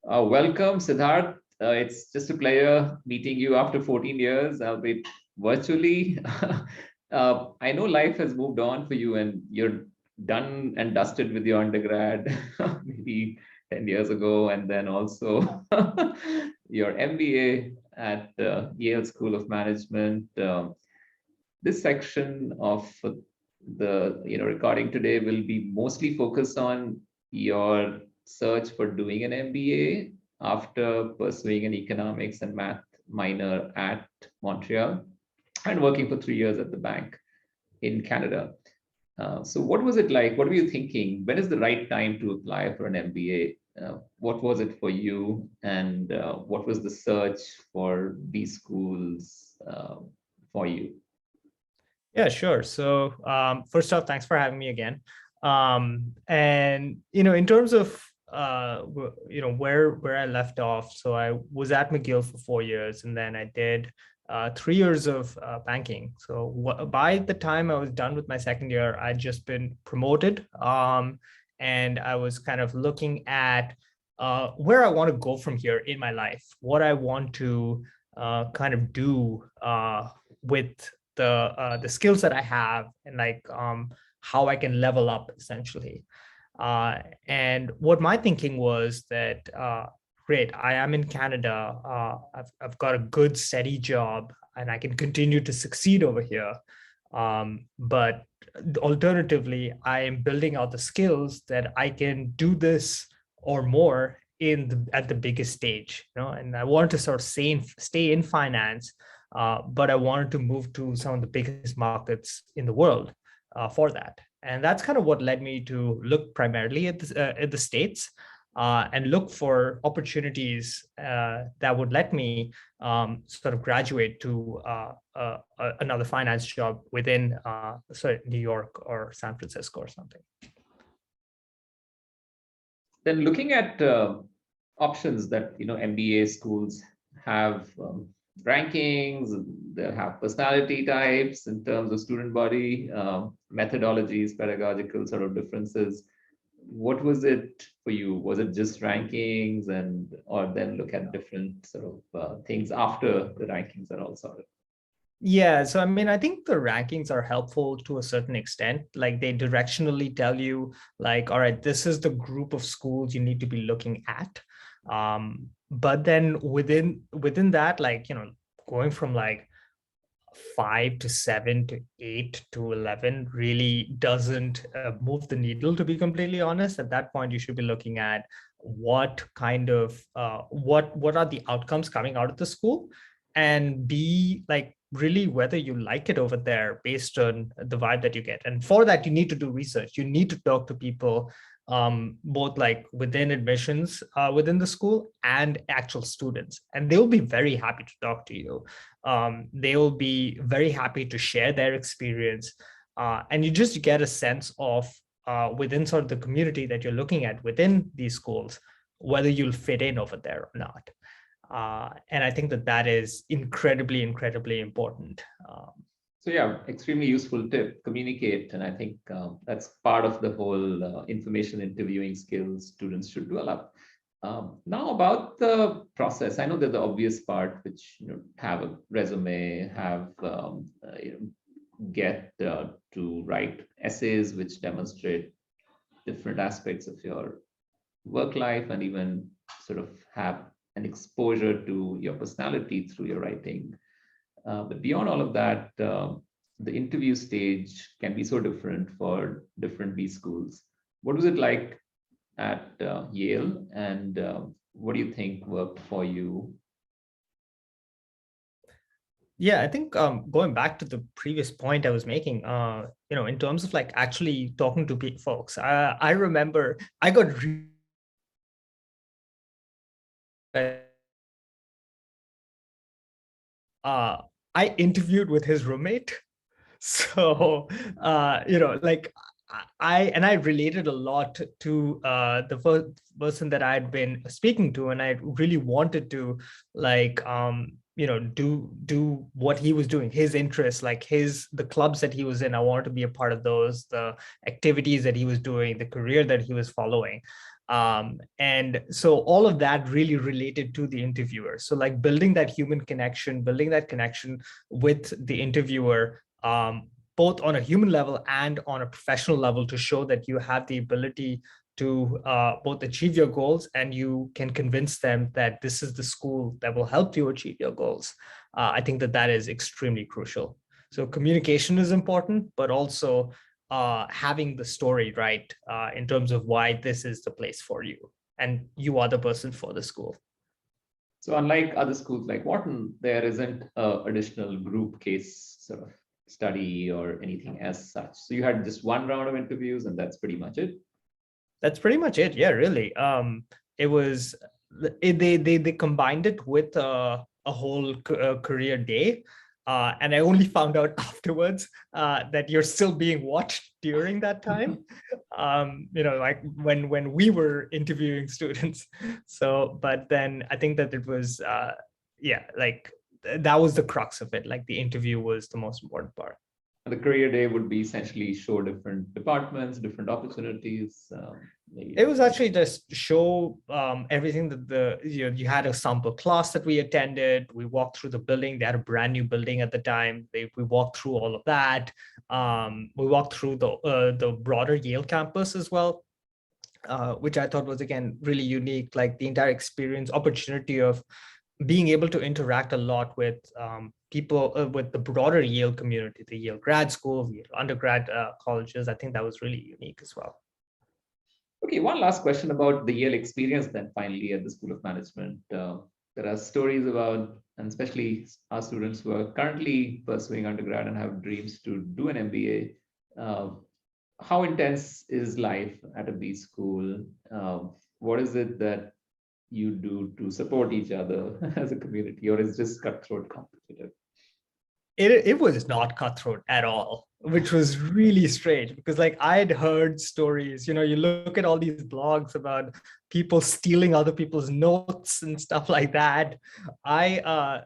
Welcome, Siddharth. It's just a pleasure meeting you after 14 years, albeit virtually. I know life has moved on for you and you're done and dusted with your undergrad maybe 10 years ago, and then also your MBA at Yale School of Management. This section of the recording today will be mostly focused on your search for doing an MBA after pursuing an economics and math minor at Montreal and working for 3 years at the bank in Canada. So what was it like? What were you thinking? When is the right time to apply for an MBA? What was it for you? And what was the search for these schools for you? Yeah, sure. So first off, thanks for having me again. And in terms of where I left off, so I was at McGill for 4 years, and then I did 3 years of banking. So by the time I was done with my second year, I'd just been promoted, and I was kind of looking at where I want to go from here in my life, what I want to kind of do with the skills that I have, and how I can level up essentially. And what my thinking was that, great, I am in Canada. I've got a good steady job and I can continue to succeed over here. But alternatively, I am building out the skills that I can do this or more at the biggest stage, and I wanted to sort of stay in finance, but I wanted to move to some of the biggest markets in the world for that. And that's kind of what led me to look primarily at the States and look for opportunities that would let me sort of graduate to another finance job within New York or San Francisco or something. Then looking at options that MBA schools have, rankings, they'll have personality types in terms of student body, methodologies, pedagogical sort of differences. What was it for you? Was it just rankings, or then look at different sort of things after the rankings are all sorted? Yeah, so I mean, I think the rankings are helpful to a certain extent. Like they directionally tell you, like, all right, this is the group of schools you need to be looking at. But then within that, going from like 5 to 7 to 8 to 11 really doesn't move the needle, to be completely honest. At that point, you should be looking at what kind of what are the outcomes coming out of the school, and be like really whether you like it over there based on the vibe that you get. And for that, you need to do research. You need to talk to people, both like within admissions within the school and actual students, and they'll be very happy to talk to you. They will be very happy to share their experience, and you just get a sense of within sort of the community that you're looking at within these schools, whether you'll fit in over there or not. And I think that is incredibly, incredibly important. So yeah, extremely useful tip, communicate. And I think that's part of the whole information interviewing skills students should develop. Now about the process, I know that the obvious part, which have a resume, have get to write essays which demonstrate different aspects of your work life, and even sort of have an exposure to your personality through your writing. But beyond all of that, the interview stage can be so different for different B schools. What was it like at Yale, and what do you think worked for you? Yeah, I think going back to the previous point I was making, in terms of like actually talking to folks, I remember I got I interviewed with his roommate. So, like I related a lot to the first person that I'd been speaking to, and I really wanted to do what he was doing, his interests, like the clubs that he was in. I wanted to be a part of those, the activities that he was doing, the career that he was following. And so all of that really related to the interviewer. So like building that human connection, building that connection with the interviewer, both on a human level and on a professional level, to show that you have the ability to both achieve your goals, and you can convince them that this is the school that will help you achieve your goals. I think that that is extremely crucial. So communication is important, but also having the story right in terms of why this is the place for you and you are the person for the school. So unlike other schools like Wharton, there isn't a additional group case sort of study or anything as such. So you had just one round of interviews and that's pretty much it. That's pretty much it. Yeah, really. It was they combined it with a whole career day. And I only found out afterwards that you're still being watched during that time. Like when we were interviewing students. So, but then I think that it was, like that was the crux of it. Like the interview was the most important part. And the career day would be essentially show different departments, different opportunities. It was actually just show everything that you had a sample class that we attended. We walked through the building. They had a brand new building at the time. We walked through all of that. We walked through the broader Yale campus as well, which I thought was, again, really unique. Like the entire experience, opportunity of being able to interact a lot with people, with the broader Yale community, the Yale grad school, Yale undergrad colleges. I think that was really unique as well. Okay, one last question about the Yale experience then finally at the School of Management. There are stories about, and especially our students who are currently pursuing undergrad and have dreams to do an MBA. How intense is life at a B school? What is it that you do to support each other as a community, or is it just cutthroat competitive? It was not cutthroat at all, which was really strange, because like I had heard stories, you look at all these blogs about people stealing other people's notes and stuff like that. I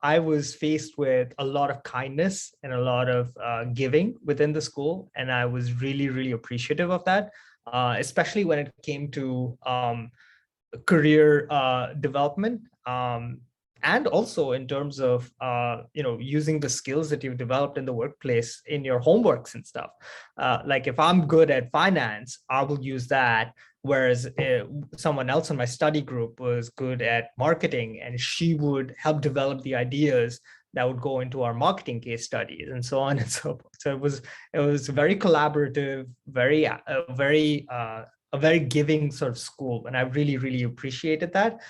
was faced with a lot of kindness and a lot of giving within the school, and I was really, really appreciative of that, especially when it came to career development. And also in terms of using the skills that you've developed in the workplace in your homeworks and stuff. Like if I'm good at finance, I will use that, whereas someone else in my study group was good at marketing, and she would help develop the ideas that would go into our marketing case studies and so on and so forth. So it was very collaborative, a very giving sort of school, and I really, really appreciated that.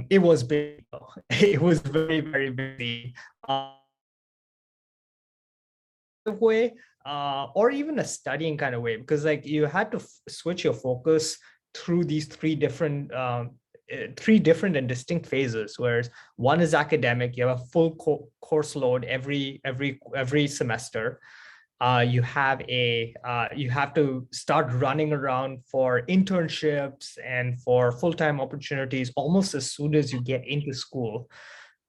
It was big. It was very, very busy. Way, or even a studying kind of way, because like you had to switch your focus through these three different and distinct phases. Whereas one is academic, you have a full course load every semester. You have to start running around for internships and for full-time opportunities almost as soon as you get into school.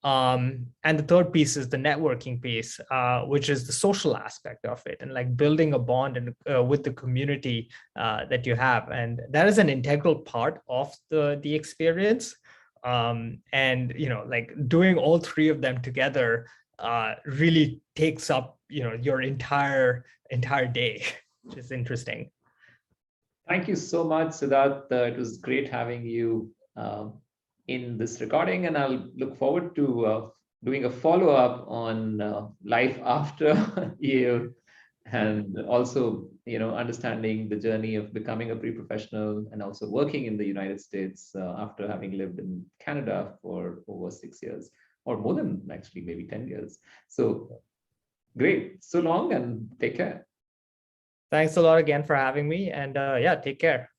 And the third piece is the networking piece, which is the social aspect of it, and like building a bond with the community that you have, and that is an integral part of the experience. And like doing all three of them together really takes up your entire day, which is interesting. Thank you so much, Siddharth. It was great having you in this recording, and I'll look forward to doing a follow-up on life after Yale, and also understanding the journey of becoming a pre-professional and also working in the United States after having lived in Canada for over 6 years, or more than actually maybe 10 years. So great. So long and take care. Thanks a lot again for having me, and take care.